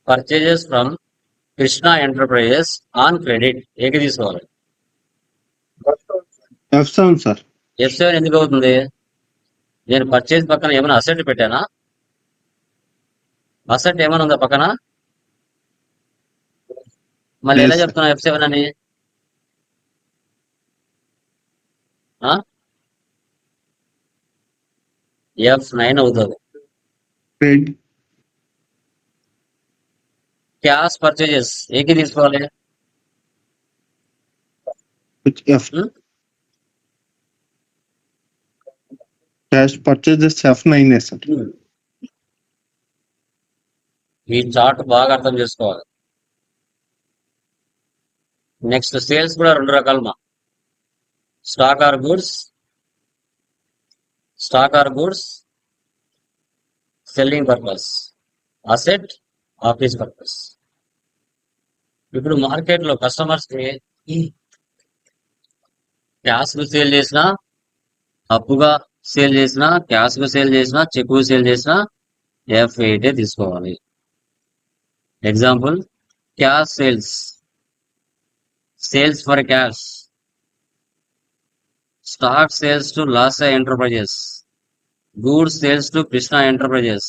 Purchases from Krishna enterprises on credit ఏకి తీసుకోవాలి? F7 sir. F7 ఎందుకు అవుతుంది? నేను పర్చేజ్ పక్కన ఏమైనా అసెట్ పెట్టానా? అసెట్ ఏమైనా ఉందా పక్కన? మళ్ళీ ఎలా Yes, sir. చెప్తున్నా F7 అని? F9 అవుతుంది. క్రెడిట్ క్యాష్ పర్చేజెస్ ఏకి తీసుకోవాలి. F cash purchases F9 sir. ఈ చార్ట్ బాగా అర్థం చేసుకోవాలి. నెక్స్ట్ సేల్స్ కూడా 2 రకాలు మా. Stock or goods selling purpose, asset office purpose. ఇప్పుడు మార్కెట్ లో కస్టమర్స్ కి క్యాష్ కు సేల్ చేసినా, అప్పుగా సేల్ చేసినా, క్యాష్ కు సేల్ చేసినా, చెక్ కు సేల్ చేసినా F8 తీసుకోవాలి. Example cash sales for cash, stock sales to లాసా enterprises, goods sales to Krishna enterprises,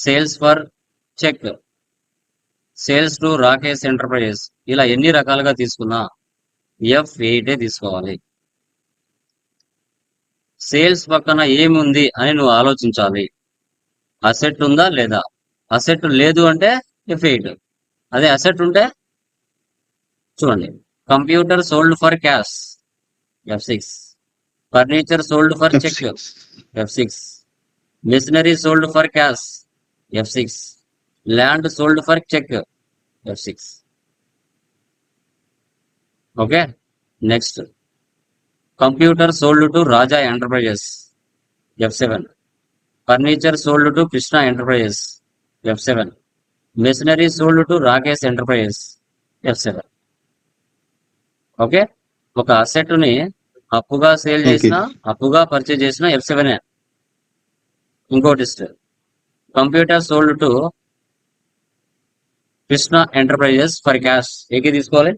sales for cheque sales to Rakesh enterprises. ఇలా ఎన్ని రకాలుగా తీసుకున్నా F8 తీసుకోవాలి. సేల్స్ పక్కన ఏముంది అని నువ్వు ఆలోచించాలి. అసెట్ ఉందా లేదా? అసెట్ లేదు అంటే F8. అదే అసెట్ ఉంటే చూడండి, computer sold for cash F6, furniture sold for cheque F6, machinery sold for cash F6, land sold for cheque F6. Okay, next computer sold to Raja enterprises F7, furniture sold to Krishna enterprises F7, machinery sold to Rakesh enterprises F7. Okay, ఒక asset ని అప్పుగా sale చేసిన, అప్పుగా purchase చేసిన F7. ఇంకోటి computer sold to Krishna enterprises for cash ఏకి తీసుకోవాలి.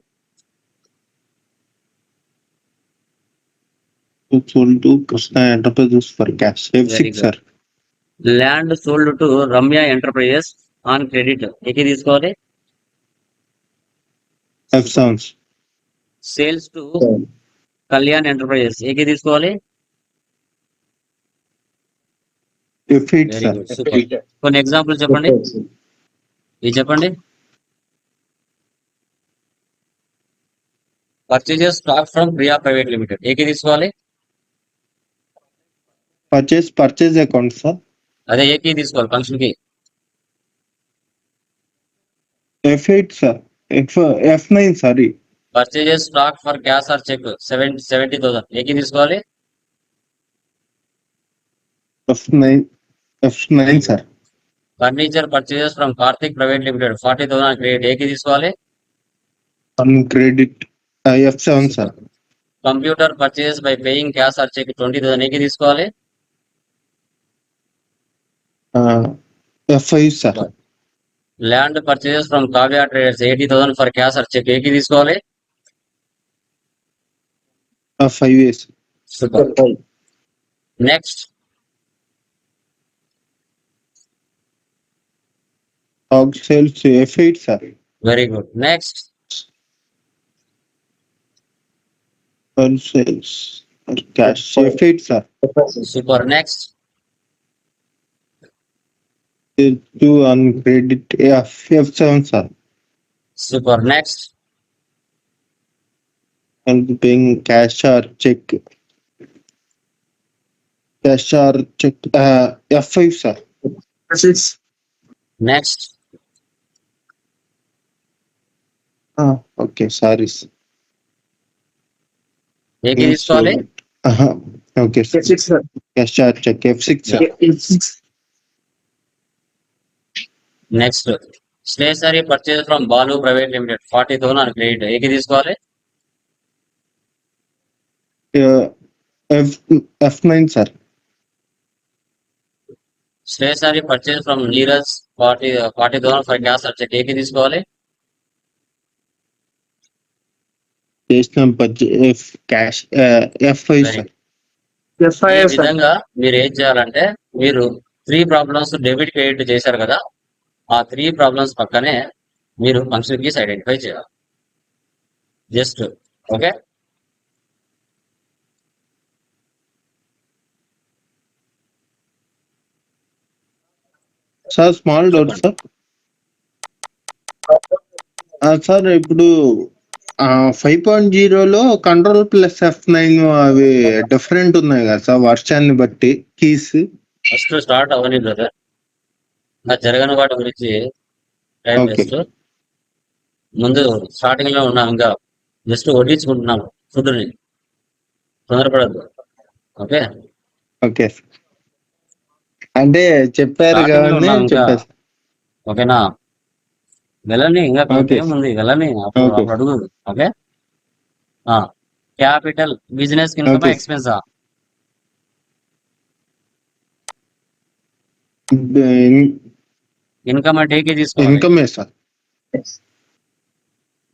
sold to Krishna Enterprises for cash Very F6 good. Sir. Land sold to Ramya enterprises on credit ఏకి తీసుకోవాలి. F7 sales to Kalyan enterprises ఏకి తీసుకోవాలి. F8 very sir. Good, super. కొన్ని example చెప్పండి. ఇది చెప్పండి. Purchases stock from Priya private limited ఏకి తీసుకోవాలి. Purchase account sir. అదే ఏకి తీసుకోవాలి ఫంక్షన్ కి. F8 sir. F9 sorry. Purchases stock for cash or cheque 70,000 ఏకి తీసుకోవాలి. F9 sir. Furniture purchases from Karthik private limited 40,000 credit ఏకి తీసుకోవాలి. Credit F7 sir. Computer purchases by paying cash or cheque 20,000 ఏకి తీసుకోవాలి. F5 sir. Land purchases from Kavya traders 80,000 for cash or cheque ఏకి తీసుకోవాలి. F5 super. Next stock sales F8 sir. Very good. Next sales cash F8 sir. Super. Next to on credit F7 sir. Super. Next and paying cash or check F5 sir. Next Okay, sorry sir. ఏకి తీసుకోవాలి. Okay sir. F6 sir. Cash or check F6 sir. F6. Next stationery purchase from Balu private limited 40,000 credit ఏకి తీసుకోవాలి. F9 sir. Stationery purchase from Neeraj 40,000 for cash or cheque ఏకి తీసుకోవాలి. Cash F5 sir. ఈ విధంగా మీరు ఏం చేయాలంటే, మీరు 3 ప్రాబ్లమ్స్ డెబిట్ క్రెడిట్ చేశారు కదా, ఆ 3 ప్రాబ్లమ్స్ పక్కనే మీరు ఫంక్షన్ కీస్ ఐడెంటిఫై చేయాలి. Just okay. Sir small doubt చెప్పండి. సార్ సార్ ఇప్పుడు 5.0లో కంట్రోల్ ప్లస్ F9 అవి డిఫరెంట్ ఉన్నాయి కదా సార్ వర్షాన్ని బట్టి కీస్. ఫస్ట్ స్టార్ట్ అవని బ్రదర్. నా జరగని వాటి గురించి టైం ఓకే వేస్ట్. ముందు స్టార్టింగ్ లో ఉన్నాం, ఇంకా జస్ట్ వడ్డించుకుంటున్నాము ఫుడ్ని. తొందరపడద్దు. ఓకే, ఓకే అంటే చెప్పారు స్టార్టింగ్ లో కాబట్టి ఉన్నాం ఇంకా. చెప్పేసి. ఓకేనా, వెళ్ళని ఇంకా కొంచెం ఓకే ఉంది, వెళ్ళని అప్పుడు ఓకే అప్పుడు అడుగు. Okay, capital business income okay ఎక్స్పెన్సా? ఇన్కమ్ అంటే ఏకి తీసుకోవాలి. ఇన్కమే sir.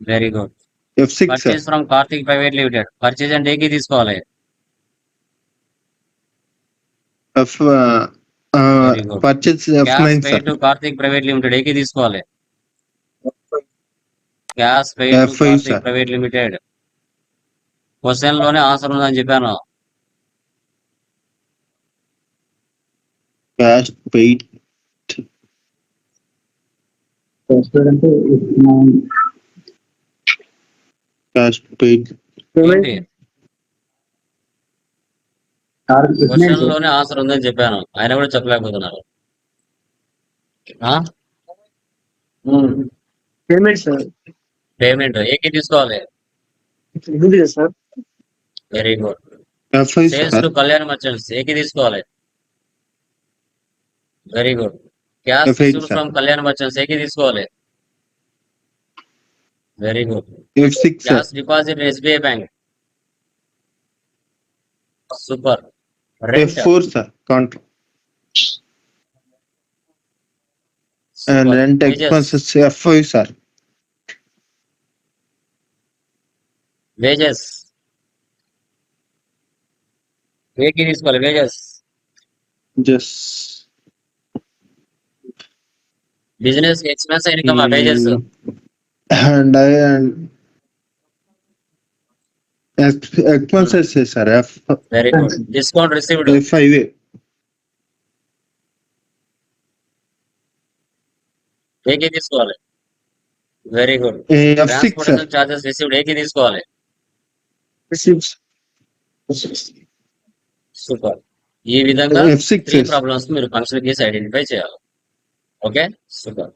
Very good. F6 sir. Purchase from Karthik private limited. Purchase అంటే ఏకి తీసుకోవాలి. F very good. Purchase gas F9 paid sir. To Karthik private limited ఏకి తీసుకోవాలి. Gas paid to F5 Karthik sir. Private limited. Question లోనే ఆన్సర్ ఉందని చెప్పాను. క్యాష్ పెయిడ్ అంటే cash paid ఏంటి? క్వశ్చన్ లోనే ఆన్సర్ ఉందని చెప్పాను, ఆయన కూడా చెప్పలేకపోతున్నారు. Payment sir. పేమెంట్ ఏకి తీసుకోవాలి. ఇది కదా sir. Very good. F5 sales sir. To Kalyan merchants ఏకి తీసుకోవాలి. Very good. Cash F8 received sir. From Kalyan merchants ఏకి తీసుకోవాలి. Very good. F6 sir. Cash deposit SBI bank. Super. Rent. F4 sir. Contra and rent expenses F5 sir. Wages ఏకి తీసుకోవాలి. Wages. Just business expense income wages. And expenses sir. Very good. Discount received F5 ఏకి తీసుకోవాలి. Very good. F6 sir. Transportation charges received ఏకి తీసుకోవాలి. Super. ఈ విధంగా F6 three problems మీరు function case identify చేయాలి. Okay, super.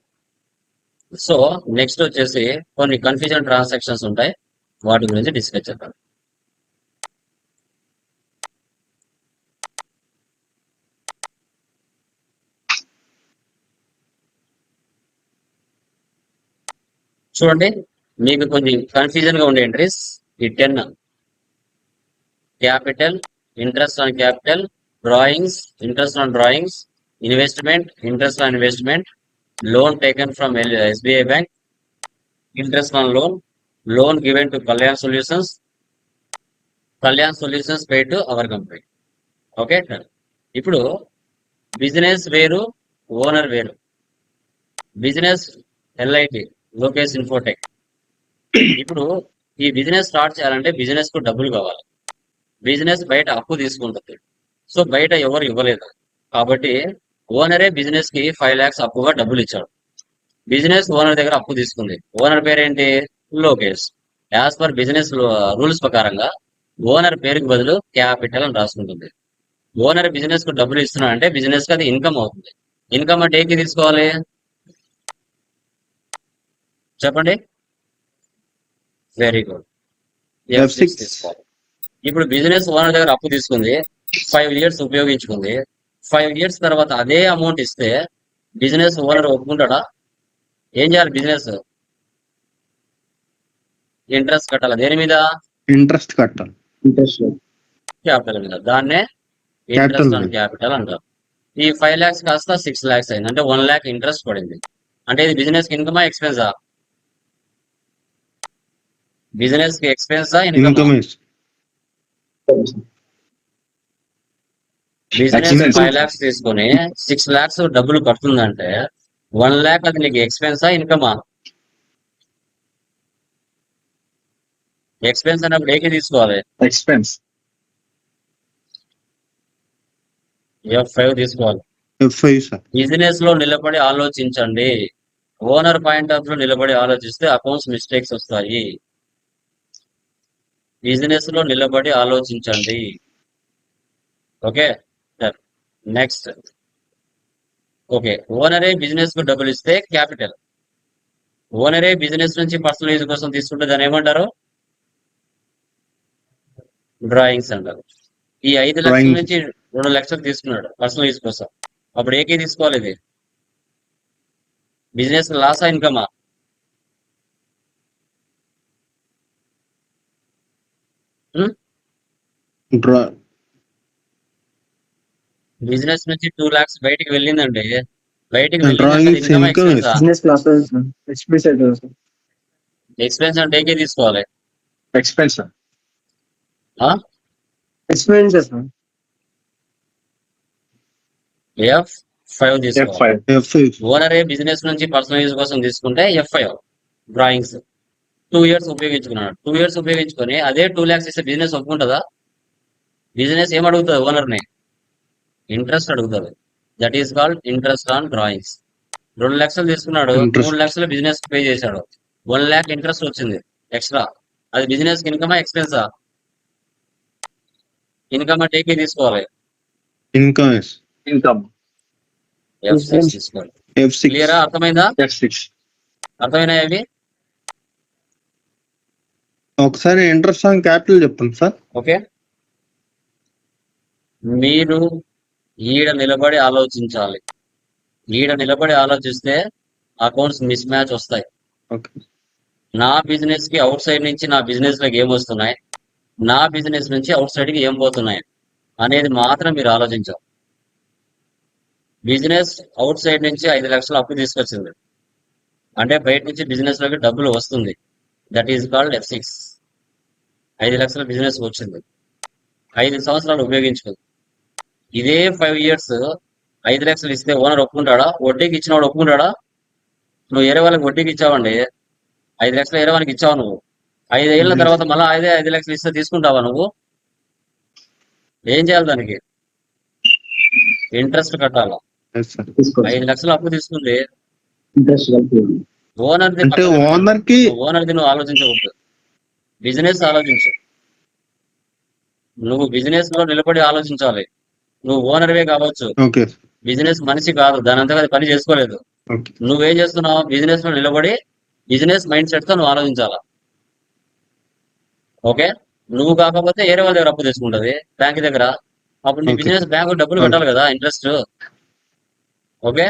సో నెక్స్ట్ వచ్చేసి కొన్ని కన్ఫ్యూజన్ ట్రాన్సాక్షన్స్ ఉంటాయి, వాటి గురించి డిస్కస్ చేద్దాం. చూడండి, మీకు కొన్ని కన్ఫ్యూజన్ గా ఉండే ఎంట్రీస్ ఈ 10. Capital, interest on capital, drawings, interest on drawings, investment, interest on investment, loan taken from SBI bank, interest on loan, loan given to Kalyan solutions paid to our company. Okay, ఇప్పుడు business వేరు, owner వేరు. Business LIT Lokesh Infotech. ఇప్పుడు ఈ business start చేయాలంటే business కు డబ్బులు కావాలి. Business బయట అప్పు తీసుకుంటుంది. సో బయట ఎవరు ఇవ్వలేదు కాబట్టి ఓనరే బిజినెస్ కి 5 lakhs అప్పుగా డబ్బులు ఇచ్చాడు. బిజినెస్ ఓనర్ దగ్గర అప్పు తీసుకుంది. ఓనర్ పేరేంటి? Lokesh. As per business rules ప్రకారంగా ఓనర్ పేరుకి బదులు క్యాపిటల్ అని రాసుకుంటుంది. ఓనర్ బిజినెస్ కు డబ్బులు ఇస్తున్నాడంటే బిజినెస్ కి అది ఇన్కమ్ అవుతుంది. ఇన్కమ్ అంటే ఏకి తీసుకోవాలి చెప్పండి. Very good. F6 తీసుకోవాలి. ఇప్పుడు బిజినెస్ ఓనర్ దగ్గర అప్పు తీసుకుంది, 5 years ఉపయోగించుకుంది. 5 years తర్వాత అదే అమౌంట్ ఇస్తే బిజినెస్ ఓనర్ ఒప్పుకుంటాడా? ఏం చేయాలి? బిజినెస్ ఇంట్రెస్ట్ కట్టాలి. దేని మీద? ఇంట్రెస్ట్ కట్టాలి. క్యాపిటల్ మీద. దాన్నే ఇంట్రెస్ట్ ఆన్ క్యాపిటల్ అంటారు. ఈ 5 lakhs కాస్త 6 lakhs అయింది అంటే 1 lakh ఇంట్రెస్ట్ పడింది. అంటే ఇది బిజినెస్ కి ఇన్కమా ఎక్స్పెన్సా? బిజినెస్ కి ఎక్స్పెన్సా ఇన్కమా? ఇన్కమ్ బిజినెస్ 5 lakhs తీసుకొని 6 lakhs డబ్బులు కడుతుందంటే 1 lakh అది నీకు ఎక్స్పెన్సా ఇన్కమా? ఎక్స్పెన్స్ అన్నప్పుడు ఏకి తీసుకోవాలి. ఎక్స్పెన్స్. F5 తీసుకోవాలి. F5 sir. బిజినెస్ లో నిలబడి ఆలోచించండి. ఓనర్ పాయింట్ ఆఫ్ లో నిలబడి ఆలోచిస్తే అకౌంట్స్ మిస్టేక్స్ వస్తాయి. బిజినెస్ లో నిలబడి ఆలోచించండి. Okay, next. ఓకే, ఓనరే బిజినెస్ కు డబ్బులు ఇస్తే క్యాపిటల్. ఓనరే బిజినెస్ నుంచి పర్సనల్ యూజ్ కోసం తీసుకుంటే దాన్ని ఏమంటారు? డ్రాయింగ్స్ అంటారు. ఈ 5 లక్షల Drawings. నుంచి 2 లక్షలు తీసుకున్నాడు పర్సనల్ యూజ్ కోసం. అప్పుడు ఏకే తీసుకోవాలి? ఇది బిజినెస్ లాసా ఇన్కమా? Draw. బిజినెస్ నుంచి 2 lakhs బయటికి వెళ్ళిందండి. బయటికి వెళ్ళిందంటే Drawings ఇన్కమా income ఎక్స్పెన్సా? బిజినెస్ క్లాస్ ఎక్స్పెన్స్ అవుతుంది సార్. ఎక్స్పెన్స్ అంటే ఏకే తీసుకోవాలి. Expense sir. ఆ? Expenses sir. F5 తీసుకోవాలి. F5. ఓనరే బిజినెస్ నుంచి పర్సనల్ యూజ్ కోసం తీసుకుంటే F5 డ్రాయింగ్స్. 2 years ఉపయోగించుకున్నాడు. 2 years ఉపయోగించుకొని అదే 2 lakhs ఇస్తే బిజినెస్ ఒప్పుకుంటుందా? బిజినెస్ ఏం అడుగుతుంది ఓనర్ని? ఇంట్రెస్ట్ అడుగుతుంది. That is called interest on drawings. 2 లక్షలు తీసుకున్నాడు, Interest. 3 లక్షలు బిజినెస్ పే చేశాడు. 1 lakh ఇంట్రెస్ట్ వచ్చింది ఎక్స్ట్రా. అది బిజినెస్ ఇన్కమా ఎక్స్పెన్సా? ఇన్కమ్ అంటే ఏకే తీసుకోవాలి. Income is income. F6 తీసుకోవాలి. F6. క్లియరా? అర్థమైందా? F6. అర్థమైనా ఇవి? ఒకసారి ఇంట్రెస్ట్ ఆన్ క్యాపిటల్ చెప్పండి సార్. ఓకే, మీరు ఈడ నిలబడి ఆలోచించాలి. ఈడ నిలబడి ఆలోచిస్తే అకౌంట్స్ మిస్ మ్యాచ్ వస్తాయి. ఓకే. నా బిజినెస్ కి అవుట్ సైడ్ నుంచి నా బిజినెస్ లోకి ఏం వస్తున్నాయి, నా బిజినెస్ నుంచి అవుట్ సైడ్ కి ఏం పోతున్నాయి అనేది మాత్రం మీరు ఆలోచించాలి. బిజినెస్ అవుట్ సైడ్ నుంచి 5 లక్షలు అప్పు తీసుకొచ్చింది అంటే బయట నుంచి బిజినెస్ లోకి డబ్బులు వస్తుంది. That is called F6. 5 లక్షల బిజినెస్ వచ్చింది, 5 సంవత్సరాలు ఉపయోగించుకుంది. ఇదే 5 years 5 లక్షలు ఇస్తే ఓనర్ ఒప్పుకుంటాడా? వడ్డీకి ఇచ్చినవాడు ఒప్పుకుంటాడా? నువ్వు వేరే వాళ్ళకి వడ్డీకి ఇచ్చావండి, 5 లక్షలు వేరే వాళ్ళకి ఇచ్చావు. నువ్వు 5 ఏళ్ళ తర్వాత మళ్ళీ అదే 5 లక్షలు ఇస్తే తీసుకుంటావా? నువ్వు ఏం చేయాలి? దానికి ఇంట్రెస్ట్ కట్టాలా. Yes, sir. 5 లక్షలు అప్పు తీసుకుంది ఇంట్రెస్ట్ కలిపి ఓనర్ది. అంటే ఓనర్ కి ఓనర్ది నువ్వు ఆలోచించవద్దు, బిజినెస్ ఆలోచించు. నువ్వు బిజినెస్ లో నిలబడి ఆలోచించాలి. నువ్వు ఓనర్వే కావచ్చు, ఓకే. బిజినెస్ మనిషి కాదు, దాని అంతగా అది పని చేసుకోలేదు. ఓకే. నువ్వేం చేస్తున్నావు? బిజినెస్ లో నిలబడి బిజినెస్ మైండ్ సెట్ తో నువ్వు ఆలోచించాలా. ఓకే, నువ్వు కాకపోతే వేరే వాళ్ళ దగ్గర అప్పు తీసుకుంటది బ్యాంక్ దగ్గర. అప్పుడు నీ Okay. బిజినెస్ బ్యాంకు డబ్బులు కట్టాలి కదా, interest. Okay,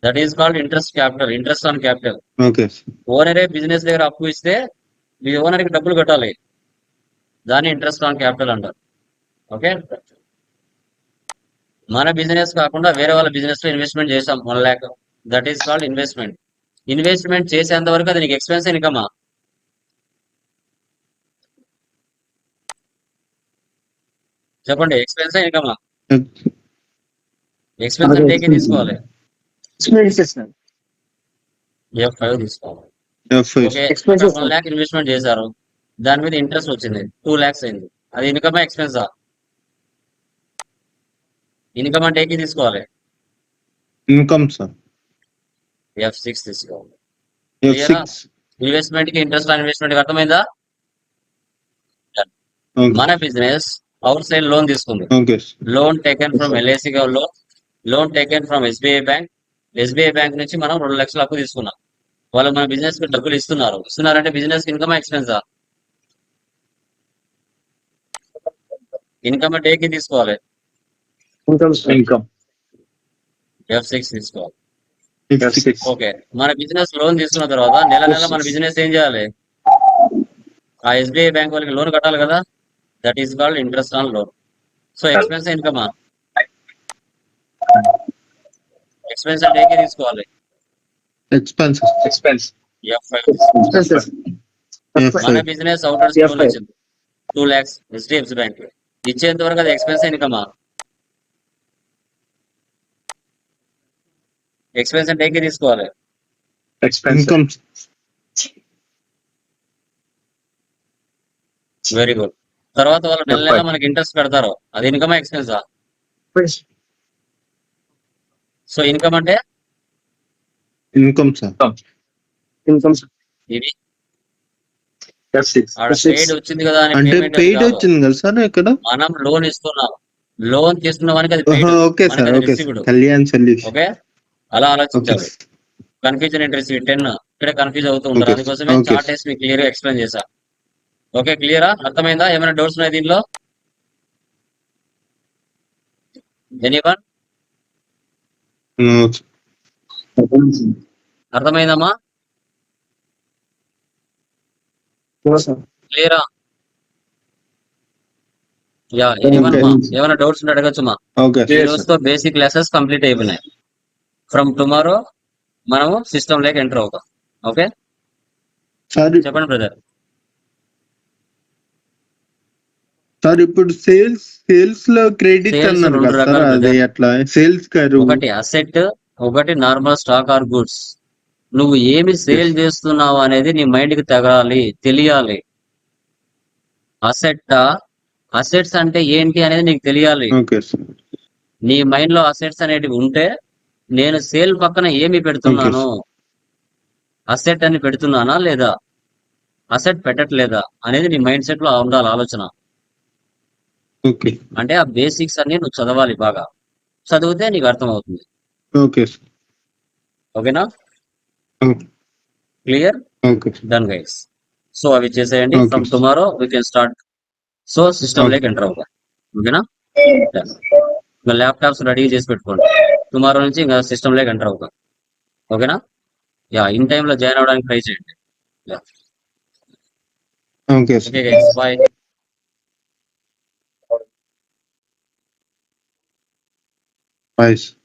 that is called interest capital, interest on capital. Okay. ఓనరే బిజినెస్ దగ్గర అప్పు ఇస్తే మీ ఓనర్కి డబ్బులు కట్టాలి, దాన్ని ఇంట్రెస్ట్ ఆన్ క్యాపిటల్ అంటారు. ఓకే, మన బిజినెస్ కాకుండా వేరే వాళ్ళ బిజినెస్ లో ఇన్వెస్ట్మెంట్ చేసాం 1 lakh, that is called investment. Investment చేసేంత వరకు అది నీకు ఎక్స్పెన్స్ ఇన్కమా? చెప్పండి, ఎక్స్పెన్స్ ఇన్కమా? ఎక్స్పెన్స్ అంటే ఏకే తీసుకోవాలి. Expenses sir. F5 తీసుకోవాలి. F5. Okay, Expenses, 1 lakh investment చేశారు, దాని మీద ఇంట్రెస్ట్ వచ్చింది, 2 lakhs అయింది. అది ఇన్కమా ఎక్స్పెన్సా? ఇన్కమ్ అంటే ఏకే తీసుకోవాలి. Income sir. F6 తీసుకోవాలి. F6. ఇన్వెస్ట్మెంట్ కి ఇంట్రెస్ట్ ఆన్ ఇన్వెస్ట్మెంట్ కి అర్థమైందా? Okay. మన బిజినెస్ అవుట్ సైడ్ లోన్ తీసుకుంది. Okay. Loan taken from LIC loan taken from SBI bank. SBI bank నుంచి మనం 2 లక్షలు అప్పు తీసుకున్నాం. వాళ్ళు మన బిజినెస్ కి డబ్బులు ఇస్తున్నారంటే బిజినెస్ ఇన్కమ్ ఎక్స్పెన్సా? ఇన్కమ్ అంటే ఏకి తీసుకోవాలి. ఇన్కమ్. F6 తీసుకోవాలి. F6. ఓకే, మన బిజినెస్ లోన్ తీసుకున్న తర్వాత నెల నెల మన బిజినెస్ ఏం చేయాలి? ఆ SBI బ్యాంక్ వాళ్ళకి లోన్ కట్టాలి కదా, that is called interest on loan. So expense ఇన్కమా? ఎక్స్పెన్స్ అంటే ఏకే తీసుకోవాలి. Expenses. ఎక్స్పెన్స్. F5 తీసుకోవాలి. ఎక్స్పెన్సెస్. మన F5. బిజినెస్ అవుటర్స్ లోన్ F5. వచ్చింది 2 lakhs HDFC బ్యాంక్. ఇచ్చేంత వరకు అది ఎక్స్పెన్స్ ఇన్కమా? ఎక్స్పెన్స్ అంటే ఏకే తీసుకోవాలి. ఎక్స్పెన్స్. Income. Very good. తర్వాత వాళ్ళు నెల నెల మనకి ఇంట్రెస్ట్ కడతారు, అది ఇన్కమా ఎక్స్పెన్సా? సో ఇన్కమ్ అంటే ఇన్కమ్ సార్. ఇన్కమ్ ఇది సిక్స్ ఆడ పెయిడ్ వచ్చింది కదా అని అంటే పేమెంట్ పెయిడ్ వచ్చింది కదా సార్ ఇక్కడ. మనం లోన్ ఇస్తున్నాం, లోన్ తీసుకున్న వానికి అది paid, ఓకే మనకి సార్, అది okay received. Sir. Kalyan solution. Okay, అలా ఓకే ఆలోచించాలి. కన్ఫ్యూజన్ ఇంట్రెస్ట్ 10 ఇక్కడ కన్ఫ్యూజ్ అవుతూ ఉంటారు, ఓకే అందుకోసమే ఓకే చార్ట్ వేసి మీకు క్లియర్ గా ఎక్స్ప్లెయిన్ చేశా. ఓకే, క్లియరా? అర్థమైందా? ఏమైనా డౌట్స్ ఉన్నాయి దీనిలో? ఎనీవన్? అర్థమైందమ్మా? క్లియరా? Yeah, anyone Okay. అమ్మా? ఏమైనా డౌట్స్ ఉంటే అడగచ్చుమా. ఓకే ఈ రోజుతో బేసిక్ క్లాసెస్ కంప్లీట్ అయిపోయినాయి. ఫ్రమ్ టుమారో మనము సిస్టమ్ లోకి ఎంటర్ అవుతాం. Okay, sir. చెప్పండి బ్రదర్. సార్ ఇప్పుడు సేల్స్ లో క్రెడిట్ Sales అన్నారు రెండు కదా సార్, రకాలు అది brother. అట్లా సేల్స్ గారు. ఒకటి అసెట్, ఒకటి నార్మల్ స్టాక్ ఆర్ గుడ్స్. నువ్వు ఏమి సేల్ చేస్తున్నావు అనేది నీ మైండ్ కి తగలాలి, తెలియాలి. అసెట్స్ అంటే ఏంటి అనేది నీకు తెలియాలి. Okay sir. నీ మైండ్ లో అసెట్స్ అనేటివి ఉంటే, నేను సేల్ పక్కన ఏమి పెడుతున్నాను, అసెట్ అని పెడుతున్నానా లేదా, అసెట్ పెట్టట్లేదా అనేది నీ మైండ్ సెట్ లో ఉండాలి ఆలోచన. ఓకే అంటే ఆ బేసిక్స్ అన్ని నువ్వు చదవాలి, బాగా చదివితే నీకు అర్థం అవుతుంది. Okay sir. ఓకేనా? Okay clear? Okay done guys. So అవి చేసేయండి. Okay. From tomorrow we can start. So system లేక్ ఎంటర్ అవుతా. ఓకేనా? ఇంకా ల్యాప్టాప్స్ రెడీ చేసి పెట్టుకోండి. టుమారో నుంచి ఇంకా సిస్టమ్ లేక్ ఎంటర్ అవుతాం. ఓకేనా? యా, ఇన్ టైమ్ లో జాయిన్ అవ్వడానికి ట్రై చేయండి. Okay okay sir. Guys, bye. Bye sir.